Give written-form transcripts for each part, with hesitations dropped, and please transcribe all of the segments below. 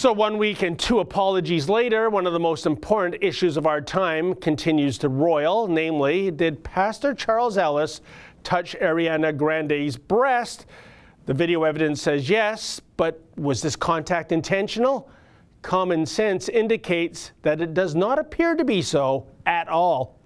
So 1 week and 2 apologies later, one of the most important issues of our time continues to roil, namely, did Pastor Charles Ellis touch Ariana Grande's breast? The video evidence says yes, but was this contact intentional? Common sense indicates that it does not appear to be so at all.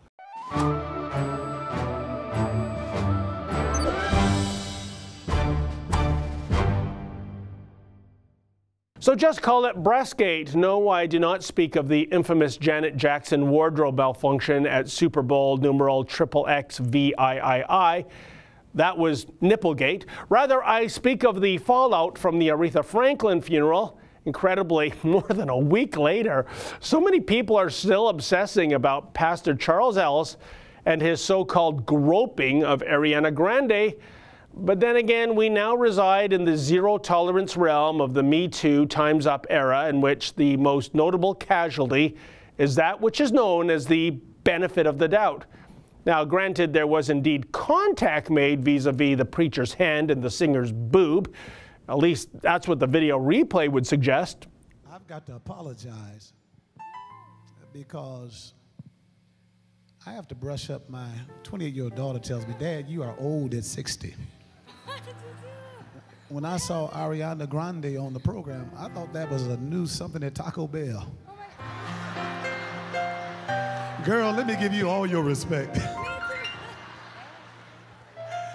So just call it breastgate. No, I do not speak of the infamous Janet Jackson wardrobe malfunction at Super Bowl numeral XXXVIII. That was nipplegate. Rather, I speak of the fallout from the Aretha Franklin funeral. Incredibly, more than a week later, so many people are still obsessing about Pastor Charles Ellis and his so-called groping of Ariana Grande. But then again, we now reside in the zero-tolerance realm of the Me Too Time's Up era, in which the most notable casualty is that which is known as the benefit of the doubt. Now, granted, there was indeed contact made vis-a-vis the preacher's hand and the singer's boob. At least that's what the video replay would suggest. I've got to apologize because I have to brush up. My 28-year-old daughter tells me, "Dad, you are old at 60. When I saw Ariana Grande on the program, I thought that was a new something at Taco Bell. Girl, let me give you all your respect.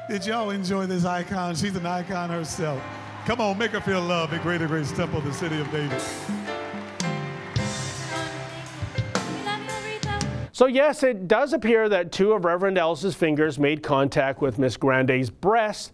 Did y'all enjoy this icon? She's an icon herself. Come on, make her feel loved at Greater Grace Temple, the city of David." So yes, it does appear that 2 of Reverend Ellis's fingers made contact with Miss Grande's breast,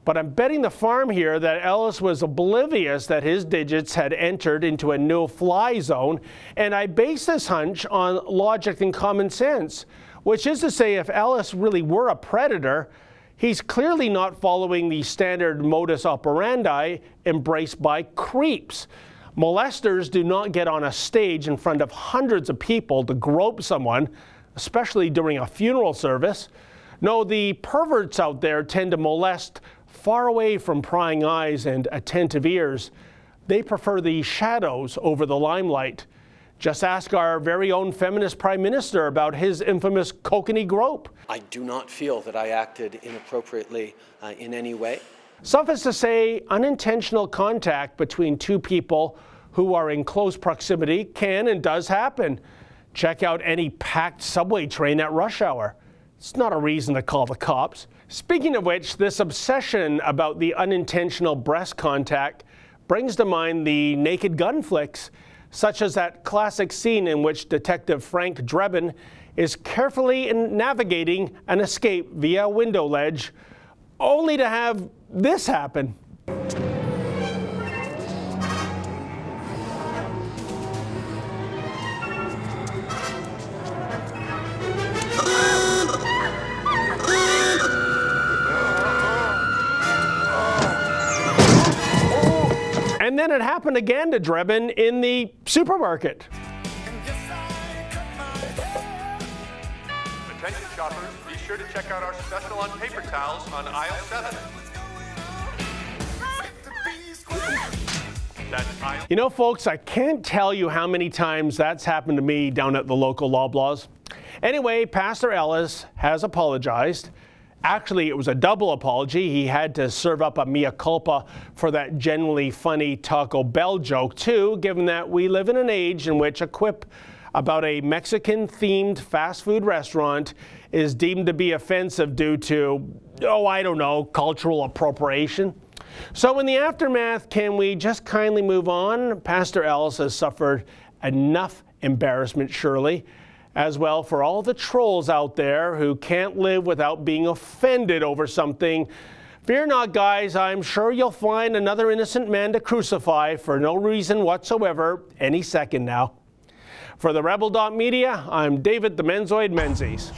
but I'm betting the farm here that Ellis was oblivious that his digits had entered into a no-fly zone, and I base this hunch on logic and common sense, which is to say, if Ellis really were a predator, he's clearly not following the standard modus operandi embraced by creeps. Molesters do not get on a stage in front of hundreds of people to grope someone, especially during a funeral service. No, the perverts out there tend to molest far away from prying eyes and attentive ears. They prefer the shadows over the limelight. Just ask our very own feminist prime minister about his infamous kokanee grope. I do not feel that I acted inappropriately in any way. Suffice to say, unintentional contact between 2 people who are in close proximity can and does happen. Check out any packed subway train at rush hour. It's not a reason to call the cops. Speaking of which, this obsession about the unintentional breast contact brings to mind the Naked Gun flicks, such as that classic scene in which Detective Frank Drebin is carefully navigating an escape via a window ledge, only to have this happen. And then it happened again to Drebin in the supermarket. Attention shoppers, be sure to check out our special on paper towels on aisle 7. That's aisle. You know, folks, I can't tell you how many times that's happened to me down at the local Loblaws. Anyway, Pastor Ellis has apologized. Actually, it was a double apology. He had to serve up a mea culpa for that genuinely funny Taco Bell joke, too, given that we live in an age in which a quip about a Mexican-themed fast food restaurant is deemed to be offensive due to, oh, I don't know, cultural appropriation. So in the aftermath, can we just kindly move on? Pastor Ellis has suffered enough embarrassment, surely. As well, for all the trolls out there who can't live without being offended over something. Fear not, guys, I'm sure you'll find another innocent man to crucify for no reason whatsoever any second now. For the Rebel.media, I'm David the Menzoid Menzies.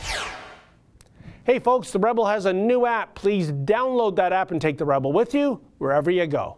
Hey folks, the Rebel has a new app. Please download that app and take the Rebel with you wherever you go.